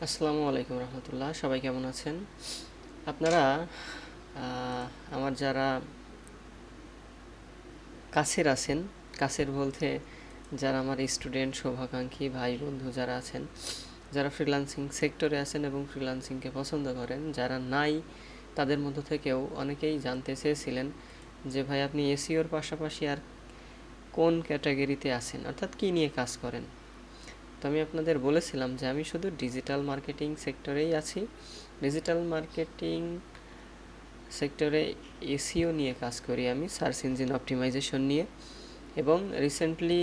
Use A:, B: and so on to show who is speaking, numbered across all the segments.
A: আসসালামু আলাইকুম রহমতুল্লাহ। সবাই কেমন আছেন আপনারা? আমার যারা কাছের আছেন, কাছের বলতে যারা আমার স্টুডেন্ট, শুভাকাঙ্ক্ষী ভাই বন্ধু যারা আছেন, যারা ফ্রিল্যান্সিং সেক্টরে আছেন এবং ফ্রিল্যান্সিংকে পছন্দ করেন, যারা নাই তাদের মধ্য থেকেও অনেকেই জানতে চেয়েছিলেন যে ভাই আপনি এসইওর পাশাপাশি আর কোন ক্যাটাগরিতে আছেন, অর্থাৎ কী নিয়ে কাজ করেন। তো আমি আপনাদের বলেছিলাম যে আমি শুধু ডিজিটাল মার্কেটিং সেক্টরেই আছি। ডিজিটাল মার্কেটিং সেক্টরে এসইও নিয়ে কাজ করি, আমি সার্চ ইঞ্জিন অপটিমাইজেশন নিয়ে, এবং রিসেন্টলি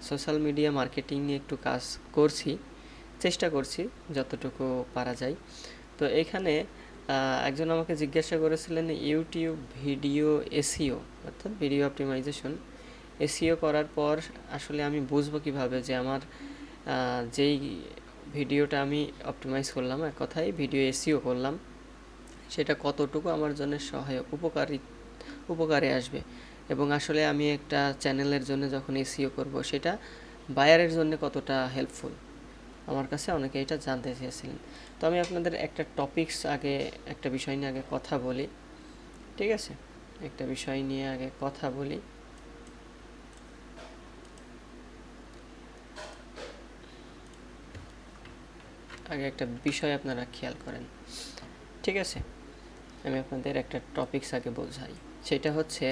A: সোশ্যাল মিডিয়া মার্কেটিং নিয়ে একটু কাজ করছি, চেষ্টা করছি যতটুকু পারা যায়। তো এখানে একজন আমাকে জিজ্ঞাসা করেছিলেন ইউটিউব ভিডিও এসইও, অর্থাৎ ভিডিও অপটিমাইজেশন এসইও করার পর আসলে আমি বুঝবো কিভাবে যে আমার যেই ভিডিওটা আমি অপটিমাইজ করলাম, এক কথায় ভিডিও এসইও করলাম, সেটা কতটুকু আমার জন্য সহায়ক উপকারে আসবে, এবং আসলে আমি একটা চ্যানেলের জন্য যখন এসইও করব সেটা বায়ারের জন্য কতটা হেল্পফুল। আমার কাছে অনেকে এটা জানতে চেয়েছিলেন। তো আমি আপনাদের একটা টপিকস আগে, একটা বিষয় নিয়ে আগে কথা বলি, ঠিক আছে? একটা বিষয় নিয়ে আগে কথা বলি। আগে একটা বিষয় আপনারা খেয়াল করেন, ঠিক আছে? আমি আপনাদের একটা টপিকস আগে বোঝাই। সেটা হচ্ছে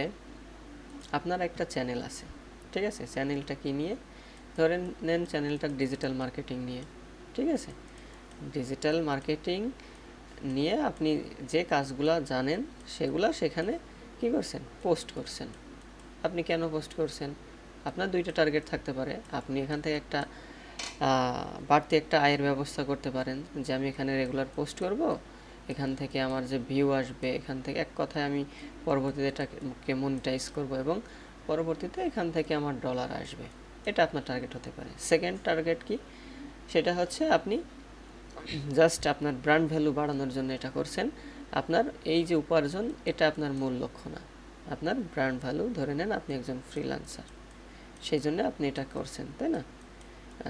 A: আপনার একটা চ্যানেল আছে, ঠিক আছে? চ্যানেলটা কি নিয়ে? ধরেন নেন চ্যানেলটা ডিজিটাল মার্কেটিং নিয়ে, ঠিক আছে? ডিজিটাল মার্কেটিং নিয়ে আপনি যে কাজগুলো জানেন সেগুলো সেখানে কি করছেন? পোস্ট করছেন। আপনি কেন পোস্ট করছেন? আপনার দুইটা টার্গেট থাকতে পারে। আপনি এখান থেকে একটা বাড়তি একটা আয়ের ব্যবস্থা করতে পারেন, যে আমি এখানে রেগুলার পোস্ট করব, এখান থেকে আমার যে ভিউ আসবে, এখান থেকে এক কথায় আমি পরবর্তীতে এটাকে মনিটাইজ করব, এবং পরবর্তীতে এখান থেকে আমার ডলার আসবে। এটা আপনার টার্গেট হতে পারে। সেকেন্ড টার্গেট কি? সেটা হচ্ছে আপনি জাস্ট আপনার ব্র্যান্ড ভ্যালু বাড়ানোর জন্য এটা করছেন। আপনার এই যে উপার্জন, এটা আপনার মূল লক্ষ্য না। আপনার ব্র্যান্ড ভ্যালু, ধরে নেন আপনি একজন ফ্রিল্যান্সার, সেই জন্য আপনি এটা করছেন, তাই না?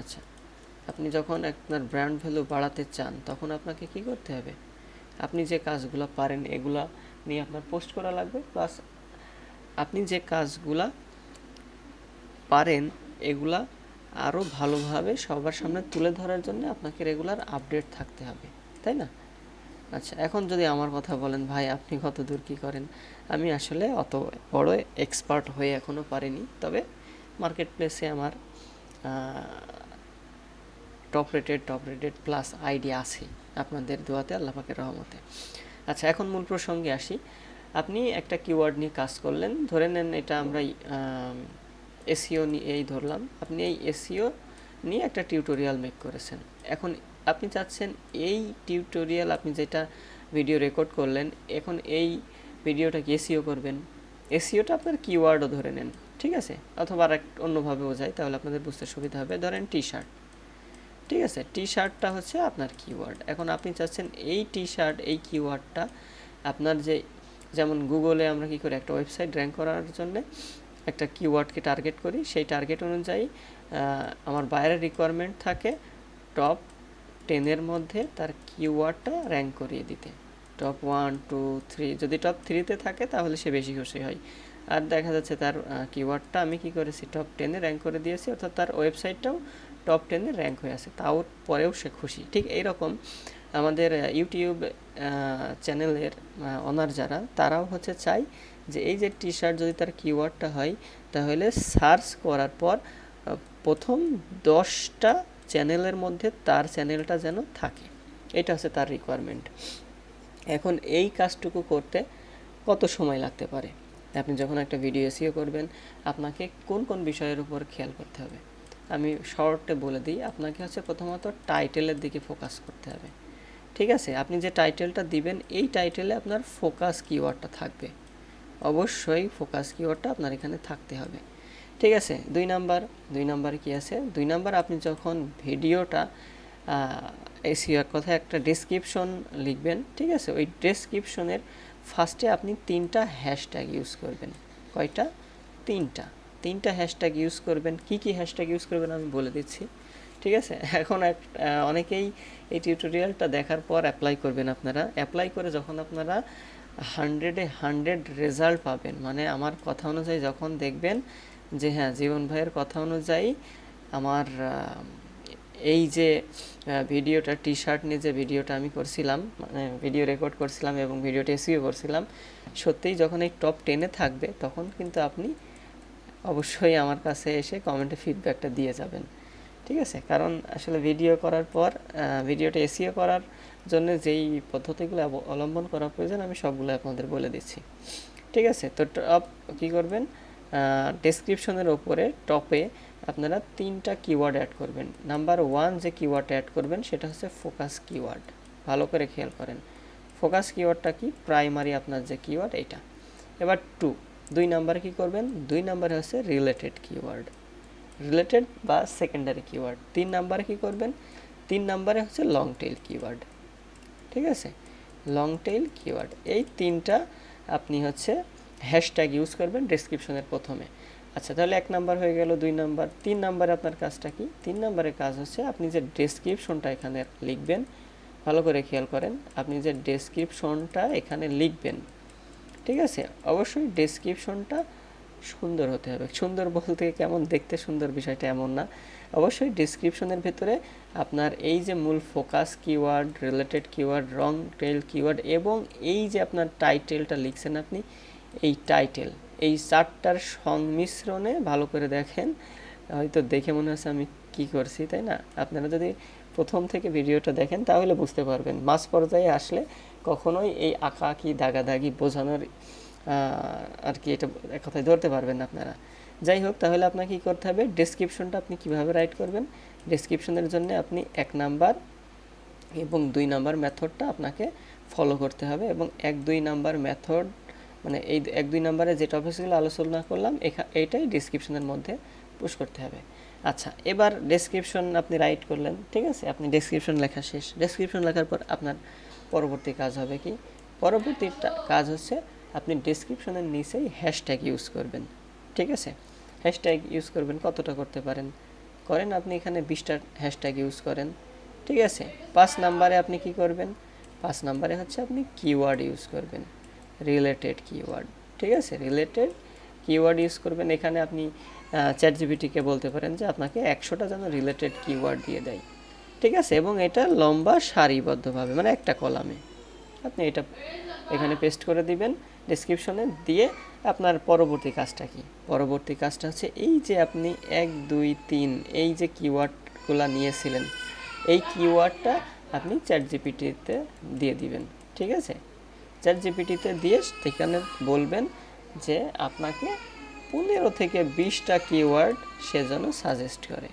A: আচ্ছা, আপনি যখন আপনার ব্র্যান্ড ভ্যালু বাড়াতে চান তখন আপনাকে কি করতে হবে? আপনি যে কাজগুলো পারেন এগুলা নিয়ে আপনার পোস্ট করা লাগবে, প্লাস আপনি যে কাজগুলা পারেন এগুলা আরও ভালোভাবে সবার সামনে তুলে ধরার জন্য আপনাকে রেগুলার আপডেট থাকতে হবে, তাই না? আচ্ছা, এখন যদি আমার কথা বলেন ভাই আপনি কত দূর কী করেন, আমি আসলে অত বড় এক্সপার্ট হয়ে এখনও পারিনি, তবে মার্কেট প্লেসে আমার টপ রেটেড প্লাস আইডিয়া আছে আপনাদের দোয়াতে, আল্লাহ পাকের রহমতে। আচ্ছা, এখন মূল প্রসঙ্গে আসি। আপনি একটা কিওয়ার্ড নিয়ে কাজ করলেন, ধরে নেন এটা আমরা এসইও নিয়েই ধরলাম। আপনি এই এসইও নিয়ে একটা টিউটোরিয়াল মেক করেছেন। এখন আপনি চাচ্ছেন এই টিউটোরিয়াল, আপনি যেটা ভিডিও রেকর্ড করলেন, এখন এই ভিডিওটাকে এসইও করবেন। এসইওটা আপনার কিওয়ার্ডও ধরে নেন, ঠিক আছে? অথবা আর অন্যভাবে বোঝাই তাহলে আপনাদের বুঝতে সুবিধা হবে। ধরেন টি শার্ট, ঠিক আছে? টি শার্টটা হচ্ছে আপনার কিওয়ার্ড। এখন আপনি চাচ্ছেন এই টি শার্ট, এই কিওয়ার্ডটা আপনার যে, যেমন গুগলে আমরা কী করি, একটা ওয়েবসাইট র্যাঙ্ক করার জন্য একটা কিওয়ার্ডকে টার্গেট করি, সেই টার্গেট অনুযায়ী আমার বাইরের রিকোয়ারমেন্ট থাকে টপ 10-এর মধ্যে তার কিওয়ার্ডটা র্যাঙ্ক করিয়ে দিতে। টপ 1, 2, 3, যদি টপ 3-তে থাকে তাহলে সে বেশি খুশি হয়। আর দেখা যাচ্ছে তার কিওয়ার্ডটা আমি কি করেছি, টপ 10-এ র্যাঙ্ক করে দিয়েছি, অর্থাৎ তার ওয়েবসাইটটাও টপ 10-এ র্যাঙ্ক হয়ে আছে, তাও পরেও সে খুশি। ঠিক এইরকম আমাদের ইউটিউব চ্যানেলের ওনার যারা, তারাও হচ্ছে চাই যে এই যে টি শার্ট যদি তার কিওয়ার্ডটা হয়, তাহলে সার্চ করার পর প্রথম 10টা চ্যানেলের মধ্যে তার চ্যানেলটা যেন থাকে, এটা হচ্ছে তার রিকোয়ারমেন্ট। এখন এই কাজটুকু করতে কত সময় লাগতে পারে? আপনি যখন একটা ভিডিও এসইও করবেন, আপনাকে কোন কোন বিষয়ের উপর খেয়াল করতে হবে আমি শর্টে বলে দিই। আপনাকে হচ্ছে প্রথমত টাইটেলের দিকে ফোকাস করতে হবে, ঠিক আছে? আপনি যে টাইটেলটা দিবেন, এই টাইটেলে আপনার ফোকাস কিওয়ার্ডটা থাকবে, অবশ্যই ফোকাস কিওয়ার্ডটা আপনার এখানে থাকতে হবে, ঠিক আছে? দুই নাম্বার কি আছে? 2 নাম্বার, আপনি যখন ভিডিওটা এসইওর কথা একটা ডেসক্রিপশন লিখবেন, ঠিক আছে? ওই ডেসক্রিপশনের ফার্স্টে আপনি 3টা হ্যাশট্যাগ ইউজ করবেন। কয়টা? 3টা হ্যাশট্যাগ ইউজ করবেন। কি কি হ্যাশট্যাগ ইউজ করবেন আমি বলে দিচ্ছি, ঠিক আছে। এখন অনেকেই এই টিউটোরিয়ালটা দেখার পর অ্যাপ্লাই করবেন। আপনারা অ্যাপ্লাই করে যখন আপনারা 100-এ 100 রেজাল্ট পাবেন, মানে আমার কথা অনুযায়ী যখন দেখবেন যে হ্যাঁ জীবন ভাইয়ের কথা অনুযায়ী আমার এই যে ভিডিওটা টি শার্ট নিয়ে যে ভিডিওটা আমি করছিলাম, মানে ভিডিও রেকর্ড করছিলাম এবং ভিডিওটা এসইও করছিলাম, সত্যিই যখন এই টপ 10-এ থাকবে তখন কিন্তু আপনি অবশ্যই আমার কাছে এসে কমেন্টে ফিডব্যাকটা দিয়ে যাবেন। ঠিক আছে, কারণ আসলে ভিডিও করার পর ভিডিওটা এসইও করার জন্য যেই পদ্ধতিগুলো অবলম্বন করা প্রয়োজন আমি সবগুলো আপনাদের বলে দিচ্ছি। ঠিক আছে, তো টপ কী করবেন, ডেসক্রিপশনের ওপরে টপে আপনারা 3টা কিওয়ার্ড অ্যাড করবেন। নাম্বার 1 যে কিওয়ার্ড অ্যাড করবেন সেটা হচ্ছে ফোকাস কিওয়ার্ড। ভালো করে খেয়াল করেন, ফোকাস কিওয়ার্ডটা কি, প্রাইমারি আপনার যে কিওয়ার্ড এটা। এবার 2 নাম্বারে কী করবেন, 2 নাম্বারে হচ্ছে রিলেটেড কিওয়ার্ড, রিলেটেড বা সেকেন্ডারি কিওয়ার্ড। 3 নাম্বারে কী করবেন, 3 নাম্বারে হচ্ছে লং টেইল কিওয়ার্ড। ঠিক আছে, লং টেইল কিওয়ার্ড, এই 3টা আপনি হচ্ছে হ্যাশট্যাগ ইউজ করবেন ডেসক্রিপশনের প্রথমে। আচ্ছা, তাহলে 1 নাম্বার হয়ে গেল, 2 নাম্বার। 3 নাম্বারে আপনার কাজটা কি, 3 নাম্বারের কাজ হচ্ছে আপনি যে ডেসক্রিপশনটা এখানে লিখবেন, ভালো করে খেয়াল করেন, আপনি যে ডেসক্রিপশনটা এখানে লিখবেন, ঠিক আছে, অবশ্যই ডেসক্রিপশনটা সুন্দর হতে হবে। সুন্দর বলতে কেমন দেখতে সুন্দর বিষয়টা এমন না, অবশ্যই ডেসক্রিপশনের ভেতরে আপনার এই যে মূল focus keyword, related keyword, long tail keyword এবং এই যে আপনার টাইটেলটা লিখছেন আপনি, এই টাইটেল, এই 4টার সংমিশ্রণে ভালো করে দেখেন। হয়তো দেখে মনে হচ্ছে আমি কি করছি, তাই না? আপনারা যদি প্রথম থেকে ভিডিওটা দেখেন তাহলে বুঝতে পারবেন। মাঝ পর্যায়ে আসলে কখনোই এই আঁকাআঁকি দাগাদাগি বোঝানোর আর কি এটা এক কথায় ধরতে পারবেন না আপনারা। যাই হোক, তাহলে আপনাকে কী করতে হবে, ডেসক্রিপশনটা আপনি কিভাবে রাইট করবেন, ডেসক্রিপশনের জন্য আপনি 1 নাম্বার এবং 2 নাম্বার মেথডটা আপনাকে ফলো করতে হবে এবং 1-2 নাম্বার মেথড, মানে এই 1-2 নাম্বারে যে টপিকসগুলো আলোচনা করলাম এইটাই ডেসক্রিপশনের মধ্যে পুশ করতে হবে। আচ্ছা, এবার ডেসক্রিপশন আপনি রাইট করলেন, ঠিক আছে, আপনি ডেসক্রিপশন লেখা শেষ। ডেসক্রিপশন লেখার পর আপনার পরবর্তী কাজ হবে কি, পরবর্তী কাজ হচ্ছে আপনি ডেসক্রিপশনের নিচেই হ্যাশট্যাগ ইউজ করবেন। ঠিক আছে, হ্যাশট্যাগ ইউজ করবেন, কতটা করতে পারেন করেন, আপনি এখানে 20টা হ্যাশট্যাগ ইউজ করেন। ঠিক আছে, 5 নাম্বারে আপনি কি করবেন, 5 নাম্বারে হচ্ছে আপনি কিওয়ার্ড ইউজ করবেন, রিলেটেড কিওয়ার্ড। ঠিক আছে, রিলেটেড কিওয়ার্ড ইউজ করবেন। এখানে আপনি চ্যাটজিপিটিকে বলতে পারেন যে আপনাকে 100টা যেন রিলেটেড কিওয়ার্ড দিয়ে দেয়। ঠিক আছে, এবং এটা লম্বা সারিবদ্ধভাবে, মানে একটা কলামে আপনি এটা এখানে পেস্ট করে দিবেন ডেসক্রিপশনে দিয়ে। আপনার পরবর্তী কাজটা কি, পরবর্তী কাজটা হচ্ছে এই যে আপনি 1, 2, 3 এই যে কিওয়ার্ডগুলো নিয়েছিলেন, এই কিওয়ার্ডটা আপনি চ্যাটজিপিটিতে দিয়ে দিবেন। ঠিক আছে, চ্যাটজিপিটিতে দিয়ে সেখানে বলবেন যে আপনাকে 15 থেকে 20টা কিওয়ার্ড সে যেন সাজেস্ট করে।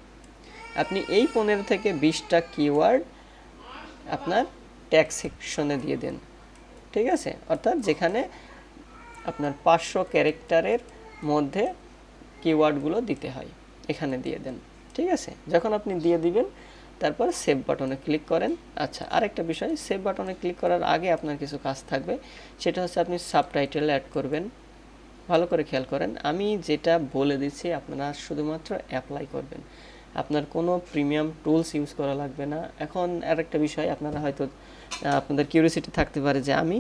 A: আপনি এই 15 থেকে 20টা কিওয়ার্ড আপনার ট্যাগ সেকশনে দিয়ে দেন। ঠিক আছে, অর্থাৎ যেখানে আপনার 500 ক্যারেক্টারের মধ্যে কিওয়ার্ডগুলো দিতে হয় এখানে দিয়ে দেন। ঠিক আছে, যখন আপনি দিয়ে দিবেন তারপর সেভ বাটনে ক্লিক করেন। আচ্ছা, আরেকটা বিষয়, সেভ বাটনে ক্লিক করার আগে আপনার কিছু কাজ থাকবে, সেটা হচ্ছে আপনি সাবটাইটেল অ্যাড করবেন। ভালো করে খেয়াল করেন, আমি যেটা বলে দিচ্ছি আপনারা শুধুমাত্র অ্যাপ্লাই করবেন, আপনার কোনো প্রিমিয়াম টুলস ইউজ করা লাগবে না। এখন আরেকটা বিষয়, আপনারা হয়তো আপনাদের কিউরিওসিটি থাকতে পারে যে আমি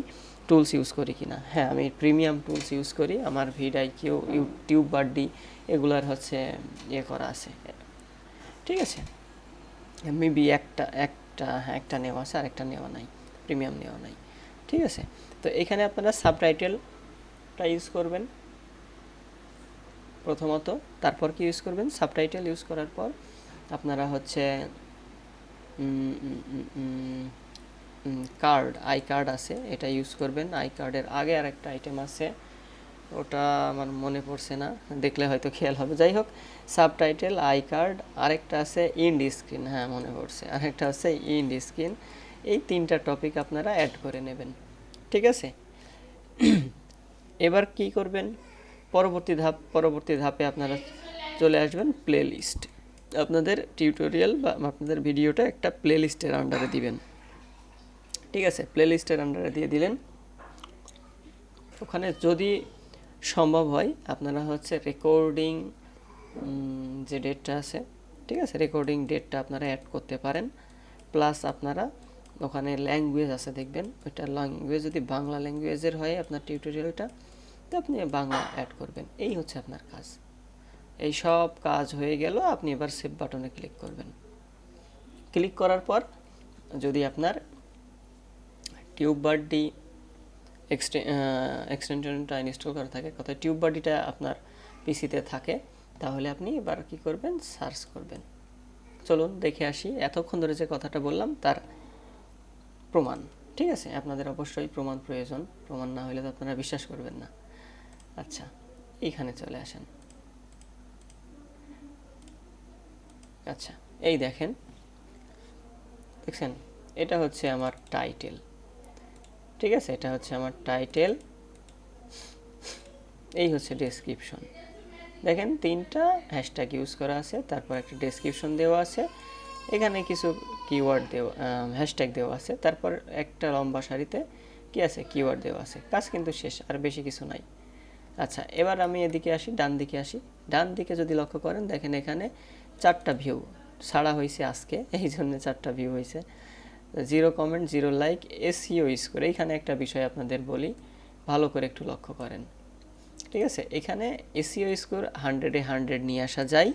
A: টুলস ইউজ করি কিনা। হ্যাঁ, আমি প্রিমিয়াম টুলস ইউজ করি, আমার ভিডআইকিউ, ইউটিউব বাড্ডি এগুলার হচ্ছে করা আছে। ঠিক আছে, মেবি একটা নেওয়া আছে আর একটা নেওয়া নাই, প্রিমিয়াম নেওয়া নাই। ঠিক আছে, তো এখানে আপনারা সাবটাইটেলটা ইউজ করবেন প্রথমত, তারপর কি ইউজ করবেন, সাবটাইটেল ইউজ করার পর আপনারা হচ্ছে আই কার্ড আছে, এটা ইউজ করবেন। আই কার্ডের আগে আর একটা আইটেম আছে, ওটা আমার মনে পড়ছে না, দেখলে হয়তো খেয়াল হবে। যাই হোক, সাবটাইটেল, আই কার্ড, আরেকটা আছে ইন্ড স্ক্রিন, হ্যাঁ মনে পড়ছে, আরেকটা আছে ইন্ড স্ক্রিন। এই 3টা টপিক আপনারা অ্যাড করে নেবেন। ঠিক আছে, এবার কি করবেন, পরবর্তী ধাপে আপনারা চলে আসবেন প্লে লিস্ট। আপনাদের টিউটোরিয়াল বা আপনাদের ভিডিওটা একটা প্লে লিস্টের আন্ডারে দিবেন। ঠিক আছে, প্লে লিস্টের আন্ডারে দিয়ে দিলেন। ওখানে যদি সম্ভব হয় আপনারা হচ্ছে রেকর্ডিং যে ডেটটা আছে ঠিক আছে, রেকর্ডিং ডেটটা আপনারা অ্যাড করতে পারেন। প্লাস আপনারা ওখানে ল্যাঙ্গুয়েজ আছে দেখবেন, ওইটা ল্যাঙ্গুয়েজ যদি বাংলা ল্যাঙ্গুয়েজের হয় আপনার টিউটোরিয়ালটা, তো আপনি বাংলা অ্যাড করবেন। এই হচ্ছে আপনার কাজ। এই সব কাজ হয়ে গেল, আপনি এবার সেভ বাটনে ক্লিক করবেন। ক্লিক করার পর যদি আপনার টিউববাডি এক্সটেনশনটা ইনস্টল করা থাকে, কোথায় টিউববাডিটা আপনার পিসিতে থাকে, তাহলে আপনি এবার কি করবেন, সার্চ করবেন। চলুন দেখে আসি এতক্ষণ ধরে যে কথাটা বললাম তার প্রমাণ। ঠিক আছে, আপনাদের অবশ্যই প্রমাণ প্রয়োজন, প্রমাণ না হলে তো আপনারা বিশ্বাস করবেন না। আচ্ছা, এইখানে চলে আসেন। আচ্ছা, এই দেখেন, দেখছেন, এটা হচ্ছে আমার টাইটেল। ঠিক আছে, এটা হচ্ছে আমার টাইটেল, এই হচ্ছে ডেসক্রিপশন। দেখেন 3টা হ্যাশট্যাগ ইউজ করা আছে, তারপর একটা ডেসক্রিপশন দেওয়া আছে, এখানে কিছু কিওয়ার্ড দেওয়া, হ্যাশট্যাগ দেওয়া আছে, তারপর একটা লম্বা সারিতে কি আছে, কিওয়ার্ড দেওয়া আছে। কাজ কিন্তু শেষ, আর বেশি কিছু নাই। আচ্ছা, এবার আমি এদিকে আসি, ডান দিকে আসি। ডান দিকে যদি লক্ষ্য করেন, দেখেন এখানে 4টা ভিউ ছাড়া হয়েছে আজকে, এই জন্য 4টা ভিউ হয়েছে। 0 কমেন্ট, 0 লাইক, এসইও স্কোর। এইখানে একটা বিষয় আপনাদের বলি, ভালো করে একটু লক্ষ্য করেন। ঠিক আছে, এখানে এসইও স্কোর 100-এ 100 নিয়ে আসা যায়।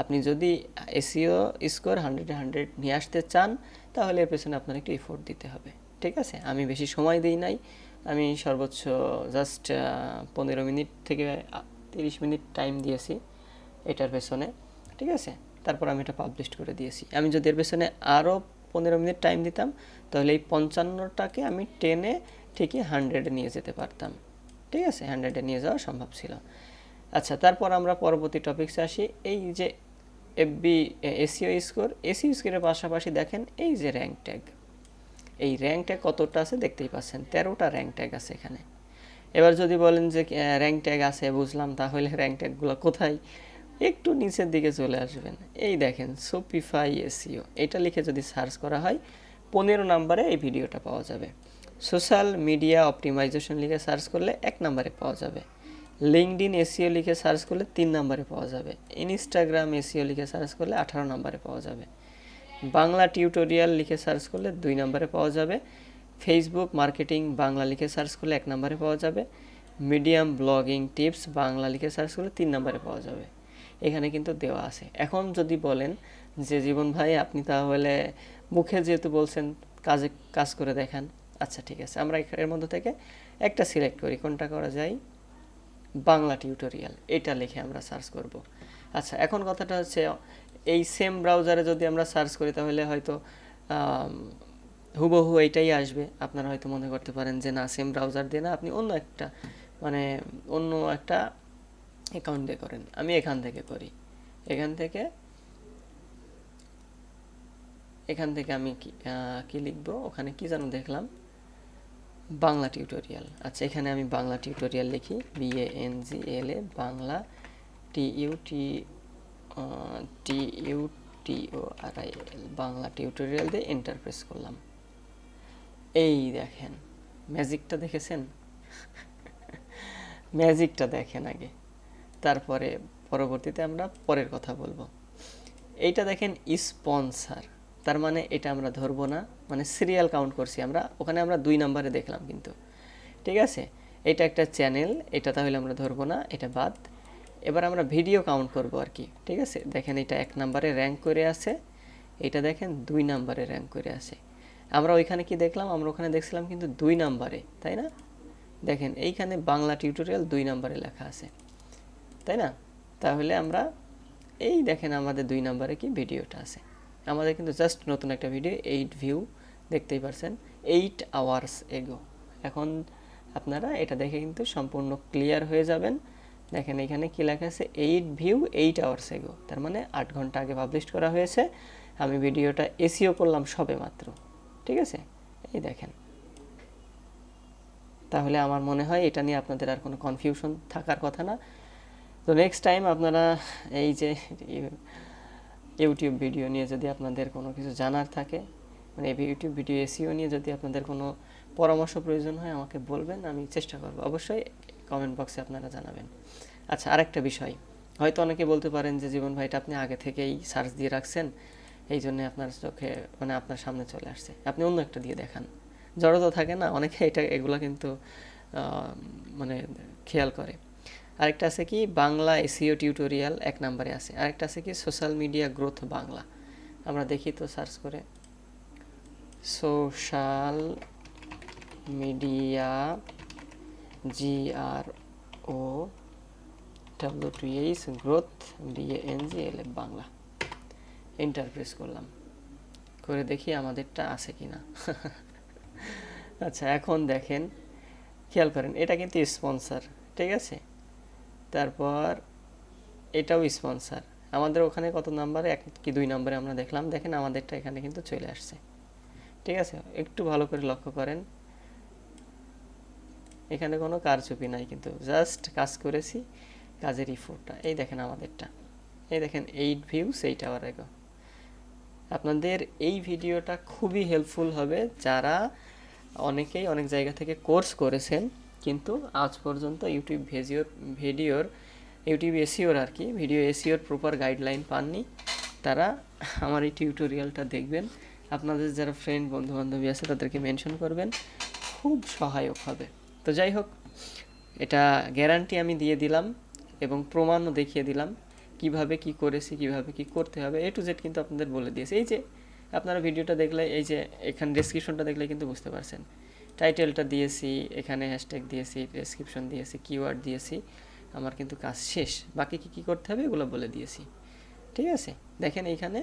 A: আপনি যদি এসইও স্কোর 100-এ 100 নিয়ে আসতে চান, তাহলে এর পেছনে আপনার একটু এফোর্ট দিতে হবে। ঠিক আছে, আমি বেশি সময় দিই নাই, আমি সর্বোচ্চ জাস্ট 15 মিনিট থেকে 30 মিনিট টাইম দিয়েছি এটার পেছনে। ঠিক আছে, তারপর আমি এটা পাবলিশ করে দিয়েছি। আমি যদি এর পেছনে আরও 15 মিনিট টাইম দিতাম, তাহলে এই 55টাকে আমি টেনে ঠিকই 100-এ নিয়ে যেতে পারতাম। ঠিক আছে, 100-এ নিয়ে যাওয়া সম্ভব ছিল। আচ্ছা, তারপর আমরা পরবর্তী টপিকসে আসি। এই যে এফবি এসইও স্কোর, এসইও স্কোরের পাশাপাশি দেখেন এই যে র্যাঙ্ক ট্যাগ, এই র্যাঙ্ক ট্যাগ কতটা আছে দেখতেই পাচ্ছেন, 13টা র্যাঙ্ক ট্যাগ আছে এখানে। এবার যদি বলেন যে র্যাঙ্ক ট্যাগ আছে বুঝলাম, তাহলে র্যাঙ্ক ট্যাগগুলো কোথায়, একটু নিচের দিকে চলে আসবেন। এই দেখেন শপিফাই এসইও, এটা লিখে যদি সার্চ করা হয় 15 নম্বরে এই ভিডিওটা পাওয়া যাবে। সোশ্যাল মিডিয়া অপটিমাইজেশন লিখে সার্চ করলে 1 নম্বরে পাওয়া যাবে। লিঙ্কডইন এসইও লিখে সার্চ করলে 3 নম্বরে পাওয়া যাবে। ইনস্টাগ্রাম এসইও লিখে সার্চ করলে 18 নম্বরে পাওয়া যাবে। বাংলা টিউটোরিয়াল লিখে সার্চ করলে 2 নম্বরে পাওয়া যাবে। ফেসবুক মার্কেটিং বাংলা লিখে সার্চ করলে 1 নম্বরে পাওয়া যাবে। মিডিয়াম ব্লগিং টিপস বাংলা লিখে সার্চ করলে 3 নম্বরে পাওয়া যাবে। এখানে কিন্তু দেওয়া আছে। এখন যদি বলেন যে জীবন ভাই আপনি তাহলে মুখে যেহেতু বলছেন, কাজ করে দেখান, আচ্ছা ঠিক আছে, আমরা এর মধ্যে থেকে একটা সিলেক্ট করি। কোনটা করা যায়, বাংলা টিউটোরিয়াল, এটা লিখে আমরা সার্চ করব। আচ্ছা, এখন কথাটা হচ্ছে এই সেম ব্রাউজারে যদি আমরা সার্চ করি, তাহলে হয়তো হুবহু এইটাই আসবে। আপনারা হয়তো মনে করতে পারেন যে না, সেম ব্রাউজার দিয়ে না, আপনি অন্য একটা অ্যাকাউন্ট দিয়ে করেন। আমি এখান থেকে করি, এখান থেকে আমি কি লিখবো, ওখানে কি যেন দেখলাম, বাংলা টিউটোরিয়াল। আচ্ছা, এখানে আমি বাংলা টিউটোরিয়াল লিখি, BANGLA, Bangla TUTORIAL, Bangla tutorial দিয়ে এন্টার প্রেস করলাম। এই দেখেন ম্যাজিকটা দেখেছেন, ম্যাজিকটা দেখেন আগে, তারপরে পরবর্তীতে আমরা পরের কথা বলবো। এইটা দেখেন স্পন্সার, তার মানে এটা আমরা ধরবো না, মানে সিরিয়াল কাউন্ট করছি আমরা, ওখানে আমরা 2 নম্বরে দেখলাম কিন্তু। ঠিক আছে, এটা একটা চ্যানেল, এটা তাহলে আমরা ধরবো না, এটা বাদ। এবার আমরা ভিডিও কাউন্ট করব আর কি। ঠিক আছে, দেখেন এটা 1 নম্বরে র্যাঙ্ক করে আছে, এটা দেখেন 2 নম্বরে র্যাঙ্ক করে আছে। আমরা ওইখানে কি দেখলাম, আমরা ওখানে দেখছিলাম কিন্তু 2 নম্বরে, তাই না? দেখেন এইখানে বাংলা টিউটোরিয়াল 2 নম্বরে লেখা আছে, তাই না? তাহলে আমরা এই দেখেন আমাদের 2 নম্বরে কি ভিডিওটা আছে, আমাদের কিন্তু জাস্ট নতুন একটা ভিডিও, 8 ভিউ, দেখতেই পারছেন 8 আওয়ার্স এগো। এখন আপনারা এটা দেখে কিন্তু সম্পূর্ণ ক্লিয়ার হয়ে যাবেন। দেখেন এখানে কি লেখা আছে, 8 ভিউ 8 আওয়ার্স এগো, তার মানে 8 ঘন্টা আগে পাবলিশ করা হয়েছে। আমি ভিডিওটা এসইও করলাম সবে মাত্র। ঠিক আছে, এই দেখেন। তাহলে আমার মনে হয় এটা নিয়ে আপনাদের আর কোনো কনফিউশন থাকার কথা না। তো নেক্সট টাইম আপনারা এই যে ইউটিউব ভিডিও নিয়ে যদি আপনাদের কোনো কিছু জানার থাকে, মানে ইউটিউব ভিডিও এসইও নিয়ে যদি আপনাদের কোনো পরামর্শ প্রয়োজন হয়, আমাকে বলবেন, আমি চেষ্টা করব, অবশ্যই কমেন্ট বক্সে আপনারা জানাবেন। আচ্ছা, আরেকটা বিষয়, হয়তো অনেকে বলতে পারেন যে জীবন ভাই, এটা আপনি আগে থেকেই সার্চ দিয়ে রাখছেন, এই জন্য আপনার চোখে মানে আপনার সামনে চলে আসছে, আপনি অন্য একটা দিয়ে দেখান। জড়তা থাকে না অনেকে, এগুলা কিন্তু মানে খেয়াল করে। আরেকটা আছে কি বাংলা এসইও টিউটোরিয়াল 1 নম্বরে আছে। আরেকটা আছে কি সোশ্যাল মিডিয়া গ্রোথ বাংলা। আমরা দেখি তো সার্চ করে, social media GRO WTH growth BANGLF Bangla, enter press করলাম, করে দেখি আমাদেরটা আছে কিনা। আচ্ছা এখন দেখেন, খেয়াল করেন এটা কিন্তু স্পন্সর, ঠিক আছে। তারপর এটাও স্পন্সর, আমাদের ওখানে কত নাম্বারে, 1 কি 2 নম্বরে আমরা দেখলাম। দেখেন আমাদেরটা এখানে কিন্তু চলে আসছে, ঠিক আছে। একটু ভালো করে লক্ষ্য করেন, এখানে কোনো কারচুপি নাই, কিন্তু জাস্ট কাজ করেছি, কাজের রিপোর্টটা এই দেখেন আমাদেরটা, এই দেখেন 8 ভিউস 8 আওয়ার এগো। আপনাদের এই ভিডিওটা খুবই হেল্পফুল হবে যারা অনেকেই অনেক জায়গা থেকে কোর্স করেছেন কিন্তু আজ পর্যন্ত ইউটিউব এসইওর আর কি ভিডিও এসইওর প্রপার গাইডলাইন পাননি। তারা আমার এই টিউটোরিয়ালটা দেখবেন, আপনাদের যারা ফ্রেন্ড বন্ধু বান্ধবী আছে তাদেরকে মেনশন করবেন, খুব সহায়ক হবে। তো যাই হোক, এটা গ্যারান্টি আমি দিয়ে দিলাম এবং প্রমাণও দেখিয়ে দিলাম কিভাবে কি করেছি, কিভাবে কি করতে হবে, A to Z কিন্তু আপনাদের বলে দিয়েছি। এই যে আপনারা ভিডিওটা দেখলে, এই যে এখানে ডেসক্রিপশনটা দেখলে কিন্তু বুঝতে পারছেন, টাইটেলটা দিয়েছি, এখানে হ্যাশট্যাগ দিয়েছি, ডেসক্রিপশন দিয়েছি, কিওয়ার্ড দিয়েছি, আমার কিন্তু কাজ শেষ। বাকি কি কি করতে হবে এগুলো বলে দিয়েছি, ঠিক আছে। দেখেন এইখানে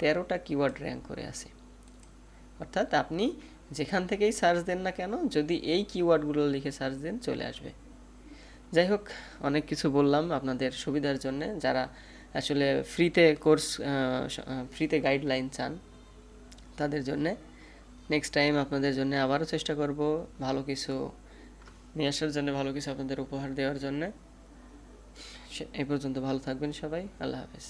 A: 13টা কিওয়ার্ড র্যাঙ্ক করে আছে, অর্থাৎ আপনি যেখান থেকেই সার্চ দেন না কেন, যদি এই কিওয়ার্ডগুলো লিখে সার্চ দেন চলে আসবে। যাই হোক, অনেক কিছু বললাম আপনাদের সুবিধার জন্য, যারা আসলে ফ্রিতে গাইডলাইন চান তাদের জন্যে। নেক্সট টাইম আপনাদের জন্য আবারও চেষ্টা করব ভালো কিছু নিয়ে আসার জন্য, ভালো কিছু আপনাদের উপহার দেওয়ার জন্য। এই পর্যন্ত ভালো থাকবেন সবাই, আল্লাহ হাফেজ।